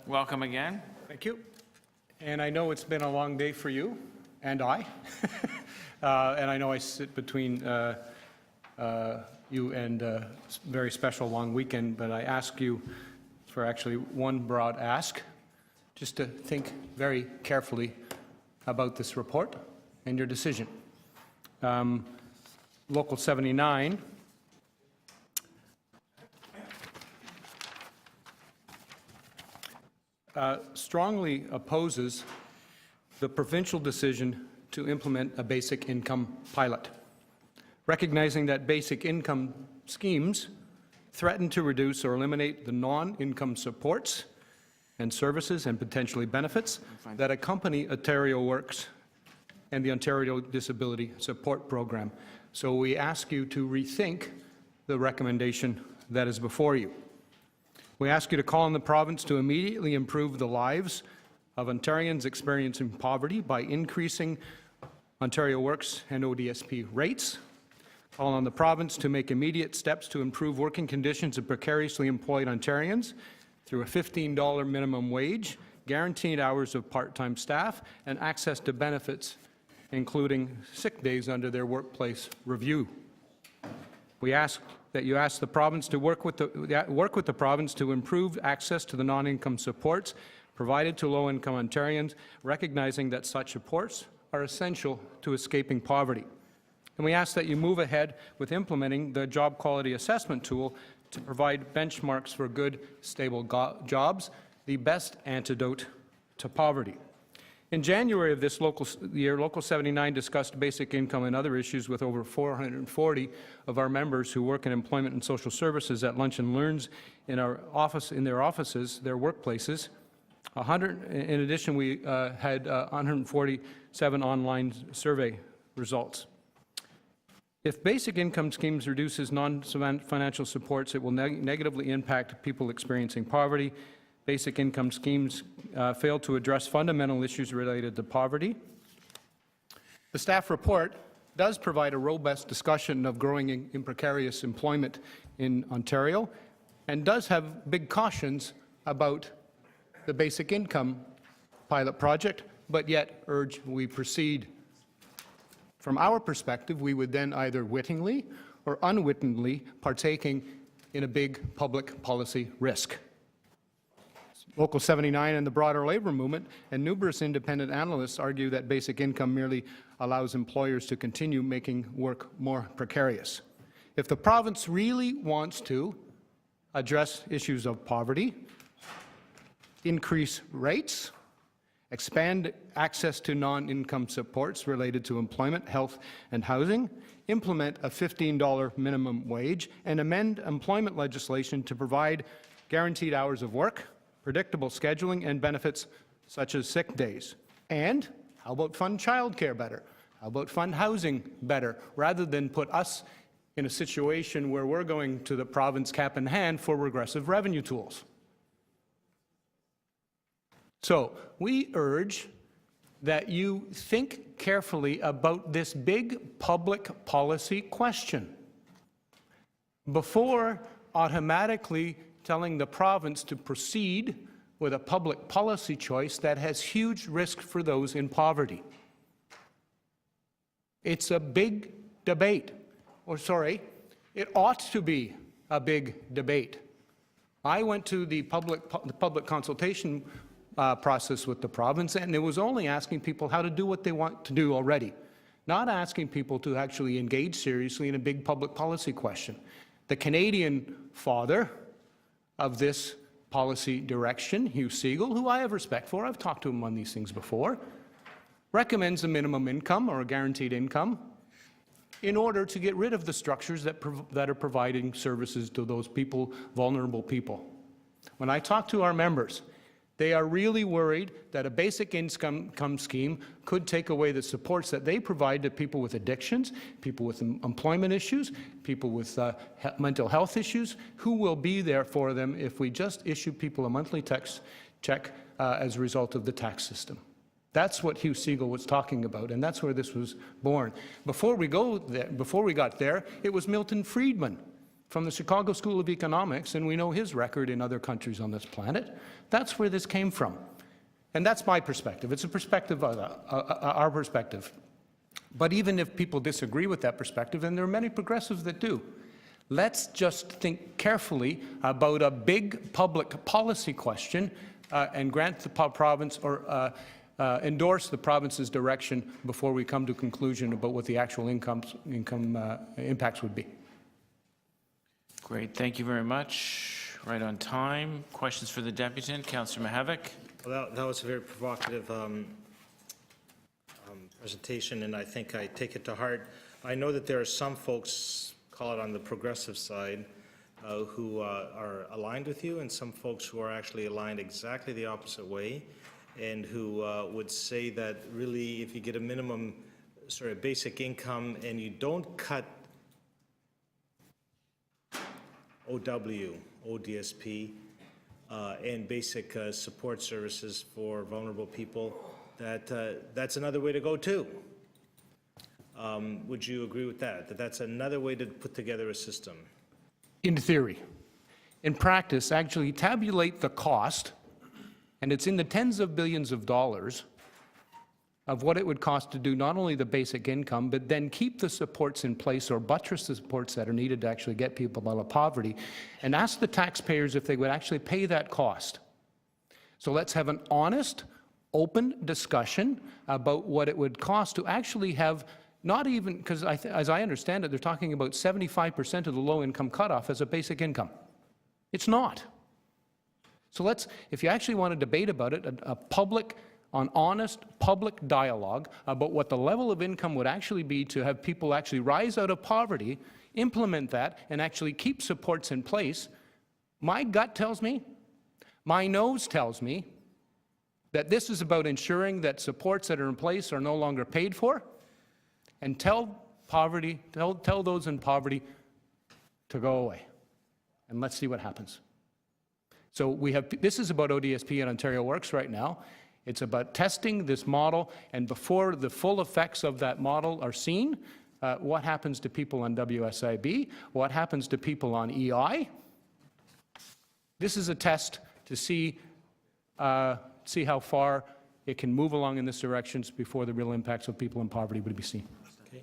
Welcome again. Thank you. And I know it's been a long day for you and I. And I know I sit between you and a very special long weekend, but I ask you for actually one broad ask, just to think very carefully about this report and your decision. Local 79 strongly opposes the provincial decision to implement a basic income pilot, recognizing that basic income schemes threaten to reduce or eliminate the non-income supports and services and potentially benefits that accompany Ontario Works and the Ontario Disability Support Program. So we ask you to rethink the recommendation that is before you. We ask you to call on the province to immediately improve the lives of Ontarians experiencing poverty by increasing Ontario Works and ODSP rates. Call on the province to make immediate steps to improve working conditions of precariously employed Ontarians through a $15 minimum wage, guaranteed hours of part-time staff, and access to benefits, including sick days under their workplace review. We ask that you ask the province to work with the province to improve access to the non-income supports provided to low-income Ontarians, recognizing that such supports are essential to escaping poverty. And we ask that you move ahead with implementing the job quality assessment tool to provide benchmarks for good, stable jobs, the best antidote to poverty. In January of this year, Local 79 discussed basic income and other issues with over 440 of our members who work in employment and social services at Lunch and Learns in their offices, their workplaces. In addition, we had 147 online survey results. If basic income schemes reduces non-financial supports, it will negatively impact people experiencing poverty. Basic income schemes fail to address fundamental issues related to poverty. The staff report does provide a robust discussion of growing in precarious employment in Ontario and does have big cautions about the basic income pilot project, but yet urge we proceed. From our perspective, we would then either wittingly or unwittingly partaking in a big public policy risk. Local 79 and the broader labour movement and numerous independent analysts argue that basic income merely allows employers to continue making work more precarious. If the province really wants to address issues of poverty, increase rates, expand access to non-income supports related to employment, health and housing, implement a $15 minimum wage, and amend employment legislation to provide guaranteed hours of work, predictable scheduling, and benefits such as sick days. And how about fund childcare better? How about fund housing better, rather than put us in a situation where we're going to the province cap in hand for regressive revenue tools? So we urge that you think carefully about this big public policy question before automatically telling the province to proceed with a public policy choice that has huge risk for those in poverty. It's a big debate. It ought to be a big debate. I went to the public consultation process with the province, and it was only asking people how to do what they want to do already, not asking people to actually engage seriously in a big public policy question. The Canadian father of this policy direction, Hugh Siegel, who I have respect for, I've talked to him on these things before, recommends a minimum income or a guaranteed income in order to get rid of the structures that are providing services to those people, vulnerable people. When I talk to our members, they are really worried that a basic income scheme could take away the supports that they provide to people with addictions, people with employment issues, people with mental health issues. Who will be there for them if we just issue people a monthly tax check as a result of the tax system? That's what Hugh Siegel was talking about, and that's where this was born. Before we got there, it was Milton Friedman from the Chicago School of Economics, and we know his record in other countries on this planet. That's where this came from. And that's my perspective. It's a perspective of our perspective. But even if people disagree with that perspective, and there are many progressives that do, let's just think carefully about a big public policy question and grant the province or endorse the province's direction before we come to a conclusion about what the actual income impacts would be. Great, thank you very much. Right on time. Questions for the deputant, Councillor Mihevc. Well, that was a very provocative presentation, and I think I take it to heart. I know that there are some folks, call it on the progressive side, who are aligned with you, and some folks who are actually aligned exactly the opposite way, and who would say that really if you get a minimum sort of basic income and you don't cut OW, ODSP, and basic support services for vulnerable people, that's another way to go too. Would you agree with that? That that's another way to put together a system? In theory. In practice, actually tabulate the cost, and it's in the tens of billions of dollars of what it would cost to do not only the basic income, but then keep the supports in place or buttress the supports that are needed to actually get people out of poverty, and ask the taxpayers if they would actually pay that cost. So let's have an honest, open discussion about what it would cost to actually have not even, because as I understand it, they're talking about 75% of the low-income cutoff as a basic income. It's not. So let's, if you actually want to debate about it, an honest public dialogue about what the level of income would actually be to have people actually rise out of poverty, implement that, and actually keep supports in place, my gut tells me, my nose tells me, that this is about ensuring that supports that are in place are no longer paid for, and tell those in poverty to go away. And let's see what happens. So this is about ODSP and Ontario Works right now. It's about testing this model, and before the full effects of that model are seen, what happens to people on WSIB, what happens to people on EI. This is a test to see how far it can move along in this direction before the real impacts of people in poverty would be seen. Okay.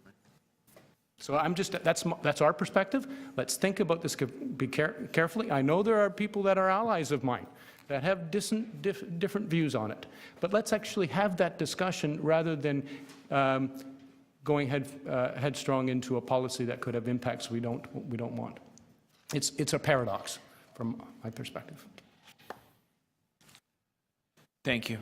So that's our perspective. Let's think about this carefully. I know there are people that are allies of mine that have different views on it. But let's actually have that discussion rather than going headstrong into a policy that could have impacts we don't want. It's a paradox from my perspective. Thank you.